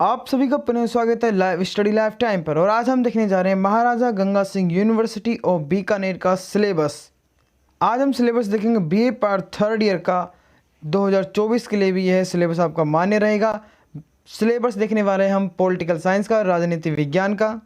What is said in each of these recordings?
आप सभी का पुनः स्वागत है लाइव स्टडी लाइफ टाइम पर। और आज हम देखने जा रहे हैं महाराजा गंगा सिंह यूनिवर्सिटी ऑफ बीकानेर का सिलेबस। आज हम सिलेबस देखेंगे बीए पार्ट थर्ड ईयर का 2024 के लिए भी यह सिलेबस आपका मान्य रहेगा। सिलेबस देखने वाले हैं हम पॉलिटिकल साइंस का, राजनीति विज्ञान का।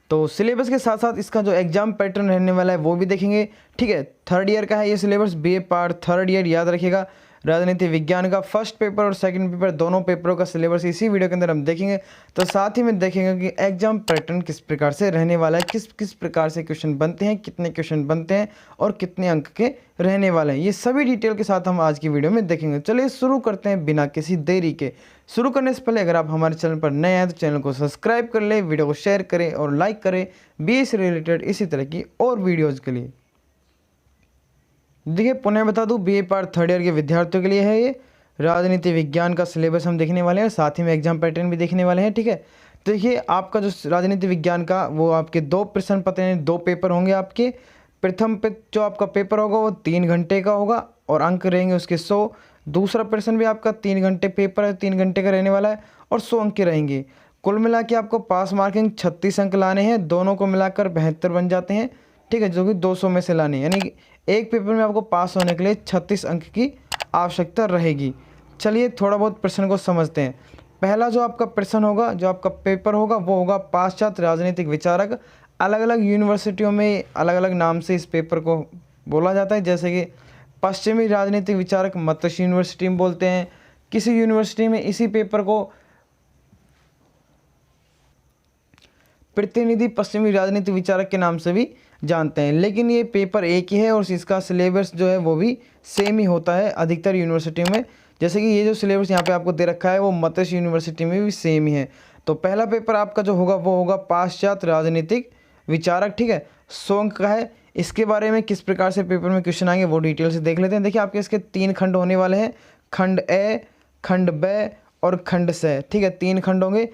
तो सिलेबस के साथ साथ इसका जो एग्जाम पैटर्न रहने वाला है वो भी देखेंगे। ठीक है, थर्ड ईयर का है ये syllabus, BA part third year, याद रखिएगा। राजनीति विज्ञान का फर्स्ट पेपर और सेकंड पेपर दोनों पेपरों का सिलेबस इसी वीडियो के अंदर हम देखेंगे। तो साथ ही में देखेंगे कि एग्जाम पैटर्न किस प्रकार से रहने वाला है, किस किस प्रकार से क्वेश्चन बनते हैं, कितने क्वेश्चन बनते हैं और कितने अंक के रहने वाले हैं, ये सभी डिटेल के साथ हम आज की वीडियो में देखेंगे। चलिए शुरू करते हैं बिना किसी देरी के। शुरू करने से पहले अगर आप हमारे चैनल पर नए हैं तो चैनल को सब्सक्राइब कर लें, वीडियो को शेयर करें और लाइक करें बीए से रिलेटेड इसी तरह की और वीडियोज़ के लिए। देखिए पुनः बता दूं, बीए पार्ट थर्ड ईयर के विद्यार्थियों के लिए है ये राजनीति विज्ञान का सिलेबस हम देखने वाले हैं, साथ ही में एग्जाम पैटर्न भी देखने वाले हैं। ठीक है, तो देखिए आपका जो राजनीति विज्ञान का वो आपके 2 प्रश्न पत्र हैं, 2 पेपर होंगे आपके। प्रथम पे जो आपका पेपर होगा वो 3 घंटे का होगा और अंक रहेंगे उसके 100। दूसरा प्रश्न भी आपका 3 घंटे पेपर है, 3 घंटे का रहने वाला है और 100 अंक के रहेंगे। कुल मिला के आपको पास मार्किंग 36 अंक लाने हैं, दोनों को मिलाकर 72 बन जाते हैं। ठीक है, जो कि 200 में से लाने, यानी एक पेपर में आपको पास होने के लिए 36 अंक की आवश्यकता रहेगी। चलिए थोड़ा बहुत प्रश्न को समझते हैं। पहला जो आपका प्रश्न होगा, जो आपका पेपर होगा वो होगा पाश्चात्य राजनीतिक विचारक। अलग अलग यूनिवर्सिटियों में अलग अलग नाम से इस पेपर को बोला जाता है, जैसे कि पश्चिमी राजनीतिक विचारक मत्स्य यूनिवर्सिटी में बोलते हैं। किसी यूनिवर्सिटी में इसी पेपर को प्रतिनिधि पश्चिमी राजनीतिक विचारक के नाम से भी जानते हैं। लेकिन ये पेपर एक ही है और इसका सिलेबस जो है वो भी सेम ही होता है अधिकतर यूनिवर्सिटी में। जैसे कि ये जो सिलेबस यहाँ पे आपको दे रखा है वो मत्स्य यूनिवर्सिटी में भी सेम ही है। तो पहला पेपर आपका जो होगा वो होगा पाश्चात्य राजनीतिक विचारक। ठीक है, 100 अंक का है। इसके बारे में किस प्रकार से पेपर में क्वेश्चन आएंगे वो डिटेल से देख लेते हैं। देखिए आपके इसके 3 खंड होने वाले हैं, खंड ए, खंड ब और खंड स। ठीक है, 3 खंड होंगे।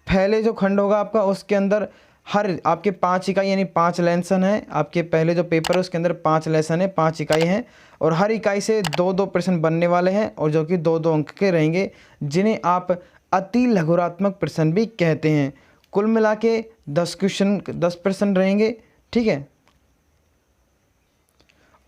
पहले जो खंड होगा आपका उसके अंदर हर आपके 5 इकाई यानी 5 लेसन है। आपके पहले जो पेपर है उसके अंदर 5 लेसन है, 5 इकाई हैं और हर इकाई से 2-2 प्रश्न बनने वाले हैं और जो कि 2-2 अंक के रहेंगे, जिन्हें आप अति लघुरात्मक प्रश्न भी कहते हैं। कुल मिला के 10 क्वेश्चन 10 प्रश्न रहेंगे। ठीक है,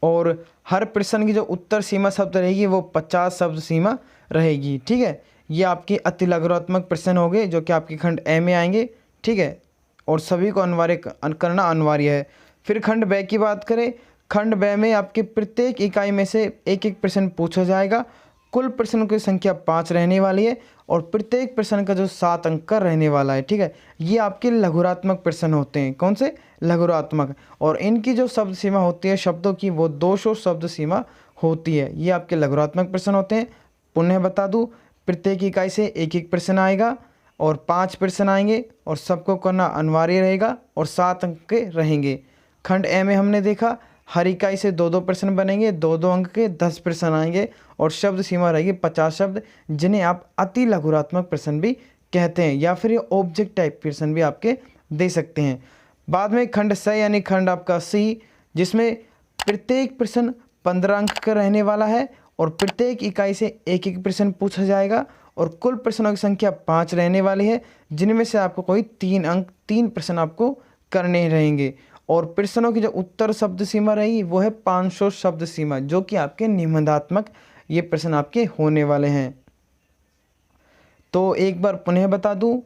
और हर प्रश्न की जो उत्तर सीमा शब्द रहेगी वो 50 शब्द सीमा रहेगी। ठीक है, ये आपकी अति लघुरात्मक प्रश्न हो गए जो कि आपके खंड ए में आएंगे। ठीक है, और सभी को अनिवार्य करना अनिवार्य है। फिर खंड ब की बात करें, खंड ब में आपके प्रत्येक इकाई में से एक एक प्रश्न पूछा जाएगा। कुल प्रश्नों की संख्या 5 रहने वाली है और प्रत्येक प्रश्न का जो 7 अंक का रहने वाला है। ठीक है, ये आपके लघुरात्मक प्रश्न होते हैं। कौन से? लघुरात्मक। और इनकी जो शब्द सीमा होती है शब्दों की वो 200 शब्द सीमा होती है। ये आपके लघुरात्मक प्रश्न होते हैं। पुनः बता दूँ, प्रत्येक इकाई से एक एक प्रश्न आएगा और 5 प्रश्न आएंगे और सबको करना अनिवार्य रहेगा और 7 अंक के रहेंगे। खंड ए में हमने देखा हर इकाई से 2-2 प्रश्न बनेंगे, 2-2 अंक के 10 प्रश्न आएंगे और शब्द सीमा रहेगी 50 शब्द, जिन्हें आप अति लघुरात्मक प्रश्न भी कहते हैं या फिर ये ऑब्जेक्ट टाइप प्रश्न भी आपके दे सकते हैं। बाद में खंड स यानी खंड आपका सी, जिसमें प्रत्येक प्रश्न 15 अंक का रहने वाला है और प्रत्येक इकाई से एक एक प्रश्न पूछा जाएगा और कुल प्रश्नों की संख्या 5 रहने वाली है, जिनमें से आपको कोई 3 प्रश्न आपको करने रहेंगे। और प्रश्नों की जो उत्तर शब्द सीमा रहेगी वो है 500 शब्द सीमा, जो कि आपके निबंधात्मक ये प्रश्न आपके होने वाले हैं। तो एक बार पुनः बता दूं,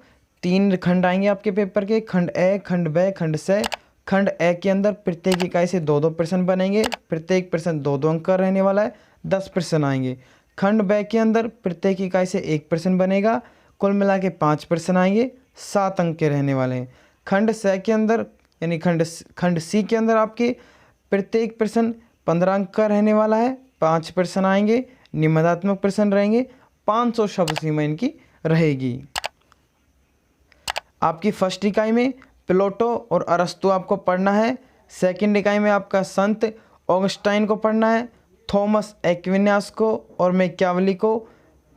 3 खंड आएंगे आपके पेपर के, खंड ए, खंड ब, खंड स। खंड ए के अंदर प्रत्येक इकाई से 2-2 प्रश्न बनेंगे, प्रत्येक प्रश्न 2-2 अंक का रहने वाला है, 10 प्रश्न आएंगे। खंड ब के अंदर प्रत्येक इकाई से 1 प्रश्न बनेगा, कुल मिला के 5 प्रश्न आएंगे, 7 अंक के रहने वाले हैं। खंड स के अंदर यानी खंड सी के अंदर आपके प्रत्येक प्रश्न 15 अंक का रहने वाला है, 5 प्रश्न आएंगे, निबंधात्मक प्रश्न रहेंगे, 500 शब्द सीमा इनकी रहेगी। आपकी फर्स्ट इकाई में प्लेटो और अरस्तु आपको पढ़ना है। सेकंड इकाई में आपका संत ऑगस्टाइन को पढ़ना है, थॉमस एक्विनास को और मैकियावेली को।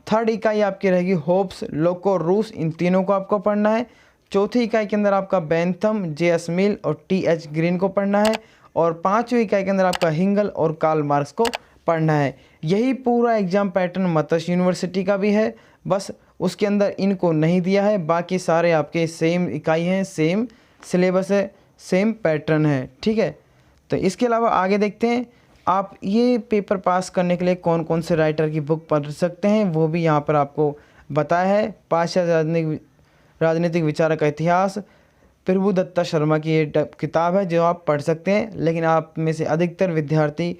थर्ड इकाई आपकी रहेगी होब्स, लोक और रूस, इन तीनों को आपको पढ़ना है। चौथी इकाई के अंदर आपका बेंथम, जे.एस. मिल और टी.एच. ग्रीन को पढ़ना है और 5वीं इकाई के अंदर आपका हिंगल और कार्ल मार्क्स को पढ़ना है। यही पूरा एग्जाम पैटर्न मत्स्य यूनिवर्सिटी का भी है। बस उसके अंदर इनको नहीं दिया है, बाकी सारे आपके सेम इकाई हैं, सेम सिलेबस है, सेम पैटर्न है, ठीक है। तो इसके अलावा आगे देखते हैं आप ये पेपर पास करने के लिए कौन कौन से राइटर की बुक पढ़ सकते हैं, वो भी यहाँ पर आपको बताया है। पाश्चात्य राजनीतिक विचारक का इतिहास, प्रभुदत्ता शर्मा की ये किताब है जो आप पढ़ सकते हैं, लेकिन आप में से अधिकतर विद्यार्थी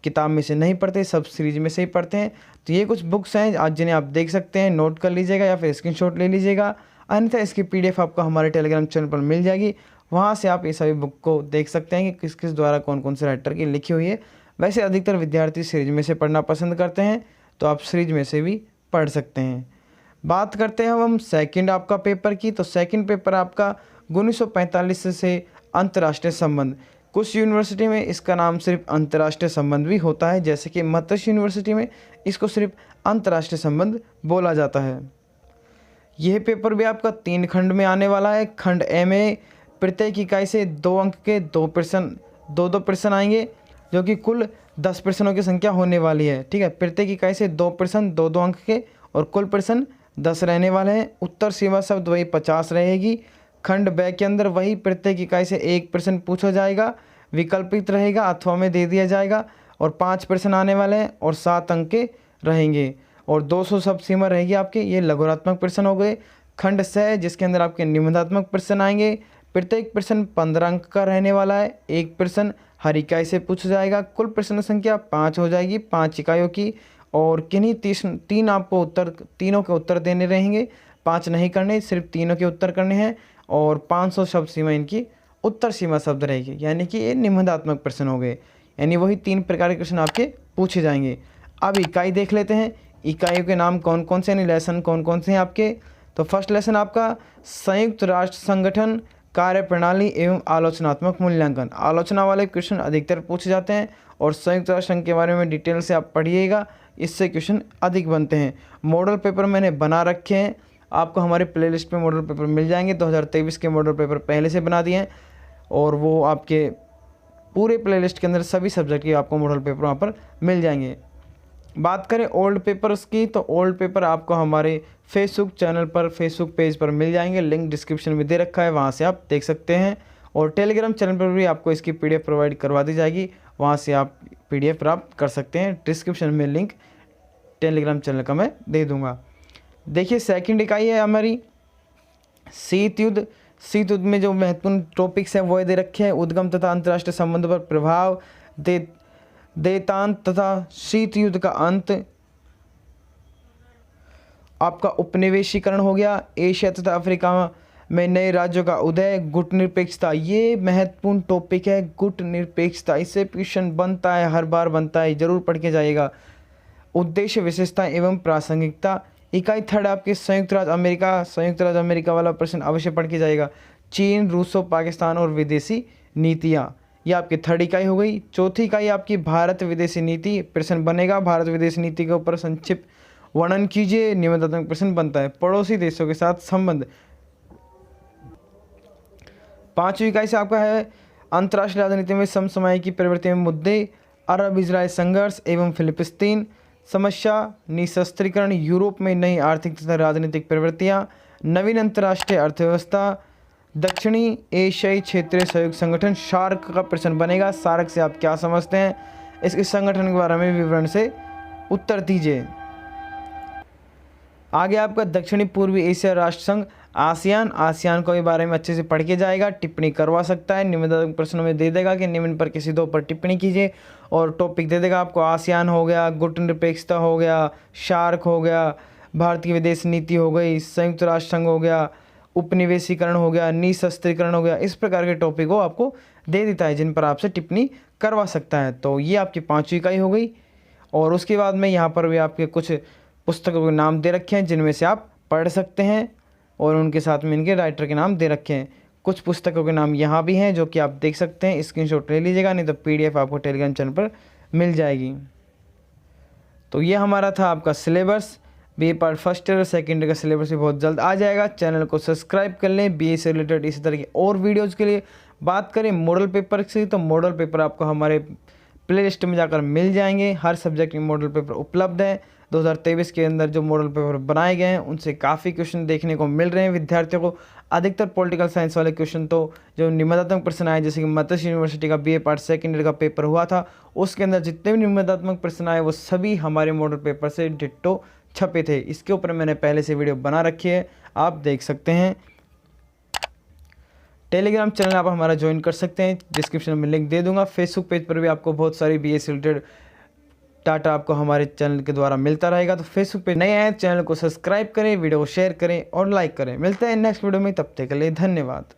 किताब में से नहीं पढ़ते, सब सीरीज में से ही पढ़ते हैं। तो ये कुछ बुक्स हैं आज जिन्हें आप देख सकते हैं, नोट कर लीजिएगा या फिर स्क्रीनशॉट ले लीजिएगा, अन्यथा इसकी PDF आपको हमारे टेलीग्राम चैनल पर मिल जाएगी। वहाँ से आप ये सभी बुक को देख सकते हैं कि किस किस द्वारा कौन कौन से राइटर की लिखी हुई है। वैसे अधिकतर विद्यार्थी सीरीज में से पढ़ना पसंद करते हैं, तो आप सीरीज में से भी पढ़ सकते हैं। बात करते हैं हम सेकंड आपका पेपर की। तो सेकंड पेपर आपका 1945 से अंतर्राष्ट्रीय संबंध। कुछ यूनिवर्सिटी में इसका नाम सिर्फ अंतर्राष्ट्रीय संबंध भी होता है, जैसे कि मत्स्य यूनिवर्सिटी में इसको सिर्फ अंतर्राष्ट्रीय संबंध बोला जाता है। यह पेपर भी आपका 3 खंड में आने वाला है। खंड ए में प्रत्येक इकाई से 2 अंक के 2 प्रश्न आएंगे, जो कि कुल 10 प्रश्नों की संख्या होने वाली है, ठीक है। प्रत्येक इकाई से 2 प्रश्न 2-2 अंक के और कुल प्रश्न 10 रहने वाले हैं। उत्तर सीमा शब्द वही 50 रहेगी। खंड ब के अंदर वही प्रत्येक इकाई से 1 प्रश्न पूछा जाएगा, विकल्पित रहेगा अथवा में दे दिया जाएगा, और 5 प्रश्न आने वाले हैं और 7 अंक के रहेंगे, और 200 शब्द सीमा रहेगी आपके। ये लघुरात्मक प्रश्न हो गए। खंड स जिसके अंदर आपके निबंधात्मक प्रश्न आएंगे, प्रत्येक प्रश्न 15 अंक का रहने वाला है। 1 प्रश्न हर इकाई से पूछा जाएगा। कुल प्रश्न संख्या 5 हो जाएगी, 5 इकाइयों की, और किन्हीं 3 आपको तीनों के उत्तर देने रहेंगे। 5 नहीं करने, सिर्फ तीनों के उत्तर करने हैं, और 500 शब्द सीमा इनकी उत्तर सीमा शब्द रहेगी, यानी कि ये निबंधात्मक प्रश्न हो गए। यानी वही 3 प्रकार के प्रश्न आपके पूछे जाएंगे। अब इकाई देख लेते हैं, इकाइयों के नाम कौन कौन से, यानी लेसन कौन कौन से हैं आपके। तो फर्स्ट लेसन आपका संयुक्त राष्ट्र संगठन, कार्य प्रणाली एवं आलोचनात्मक मूल्यांकन। आलोचना वाले क्वेश्चन अधिकतर पूछे जाते हैं, और संयुक्त राष्ट्र संघ के बारे में डिटेल से आप पढ़िएगा, इससे क्वेश्चन अधिक बनते हैं। मॉडल पेपर मैंने बना रखे हैं, आपको हमारे प्लेलिस्ट पे मॉडल पेपर मिल जाएंगे। 2023 के मॉडल पेपर पहले से बना दिए हैं, और वो आपके पूरे प्लेलिस्ट के अंदर सभी सब्जेक्ट के आपको मॉडल पेपर वहाँ पर मिल जाएंगे। बात करें ओल्ड पेपर्स की, तो ओल्ड पेपर आपको हमारे फेसबुक चैनल पर, फेसबुक पेज पर मिल जाएंगे, लिंक डिस्क्रिप्शन में दे रखा है, वहाँ से आप देख सकते हैं। और टेलीग्राम चैनल पर भी आपको इसकी PDF प्रोवाइड करवा दी जाएगी, वहाँ से आप PDF प्राप्त कर सकते हैं। डिस्क्रिप्शन में लिंक टेलीग्राम चैनल का मैं दे दूँगा। देखिए सेकंड इकाई है हमारी शीत युद्ध। शीत युद्ध में जो महत्वपूर्ण टॉपिक्स हैं वो दे रखे हैं। उद्गम तथा अंतर्राष्ट्रीय संबंध पर प्रभाव, देतांत तथा शीत युद्ध का अंत, आपका उपनिवेशीकरण हो गया, एशिया तथा अफ्रीका में नए राज्यों का उदय, गुट निरपेक्षता। ये महत्वपूर्ण टॉपिक है, गुट निरपेक्षता, इससे क्वेश्चन बनता है, हर बार बनता है, जरूर पढ़ के जाइएगा। उद्देश्य, विशेषता एवं प्रासंगिकता। इकाई थर्ड आपके संयुक्त राज्य अमेरिका वाला प्रश्न अवश्य पढ़ के जाएगा। चीन, रूसो, पाकिस्तान और विदेशी नीतियाँ, ये आपकी थर्ड इकाई हो गई। चौथी इकाई आपकी भारत विदेशी नीति, प्रश्न बनेगा भारत विदेशी नीति के ऊपर संक्षिप्त वर्णन कीजिए, निबंधात्मक प्रश्न बनता है। पड़ोसी देशों के साथ संबंध। पांचवी इकाई से आपका है अंतर्राष्ट्रीय राजनीति में समसामयिक प्रवृत्ति में मुद्दे, अरब इजराइल संघर्ष एवं फिलिस्तीन समस्या, निशस्त्रीकरण, यूरोप में नई आर्थिक तथा राजनीतिक प्रवृत्तियाँ, नवीन अंतर्राष्ट्रीय अर्थव्यवस्था, दक्षिणी एशियाई क्षेत्रीय सहयोग संगठन। सार्क का प्रश्न बनेगा, सार्क से आप क्या समझते हैं, इस संगठन के बारे में विवरण से उत्तर दीजिए। आगे आपका दक्षिणी पूर्वी एशिया राष्ट्र संघ, आसियान को भी बारे में अच्छे से पढ़ के जाएगा, टिप्पणी करवा सकता है, निबंधात्मक प्रश्नों में दे देगा कि निम्न पर किसी 2 पर टिप्पणी कीजिए, और टॉपिक दे देगा आपको। आसियान हो गया, गुट निरपेक्षता हो गया, शार्क हो गया, भारत की विदेश नीति हो गई, संयुक्त राष्ट्र संघ हो गया, उपनिवेशीकरण हो गया, निशस्त्रीकरण हो गया। इस प्रकार के टॉपिक को आपको दे देता है जिन पर आपसे टिप्पणी करवा सकता है। तो ये आपकी 5वीं इकाई हो गई। और उसके बाद में यहाँ पर भी आपके कुछ पुस्तकों के नाम दे रखे हैं जिनमें से आप पढ़ सकते हैं, और उनके साथ में इनके राइटर के नाम दे रखे हैं। कुछ पुस्तकों के नाम यहाँ भी हैं जो कि आप देख सकते हैं, स्क्रीनशॉट ले लीजिएगा, नहीं तो PDF आपको टेलीग्राम चैनल पर मिल जाएगी। तो ये हमारा था आपका syllabus. BA part first year और सेकेंड ईयर का सिलेबस भी बहुत जल्द आ जाएगा। चैनल को सब्सक्राइब कर लें BA से रिलेटेड इसी तरह की और वीडियोज़ के लिए। बात करें मॉडल पेपर से, तो मॉडल पेपर आपको हमारे प्लेलिस्ट में जाकर मिल जाएंगे। हर सब्जेक्ट के मॉडल पेपर उपलब्ध है, 2023 के अंदर जो मॉडल पेपर बनाए गए हैं उनसे काफ़ी क्वेश्चन देखने को मिल रहे हैं विद्यार्थियों को। अधिकतर पॉलिटिकल साइंस वाले क्वेश्चन तो जो निबंधात्मक प्रश्न आए, जैसे कि मत्स्य यूनिवर्सिटी का BA पार्ट सेकेंड ईयर का पेपर हुआ था, उसके अंदर जितने भी निबंधात्मक प्रश्न आए वो सभी हमारे मॉडल पेपर से डिट्टो छपे थे। इसके ऊपर मैंने पहले से वीडियो बना रखी है, आप देख सकते हैं। टेलीग्राम चैनल आप हमारा ज्वाइन कर सकते हैं, डिस्क्रिप्शन में लिंक दे दूंगा। फेसबुक पेज पर भी आपको बहुत सारी BA से रिलेटेड डाटा आपको हमारे चैनल के द्वारा मिलता रहेगा। तो फेसबुक पे नए आए चैनल को सब्सक्राइब करें, वीडियो को शेयर करें और लाइक करें। मिलते हैं नेक्स्ट वीडियो में, तब तक के लिए धन्यवाद।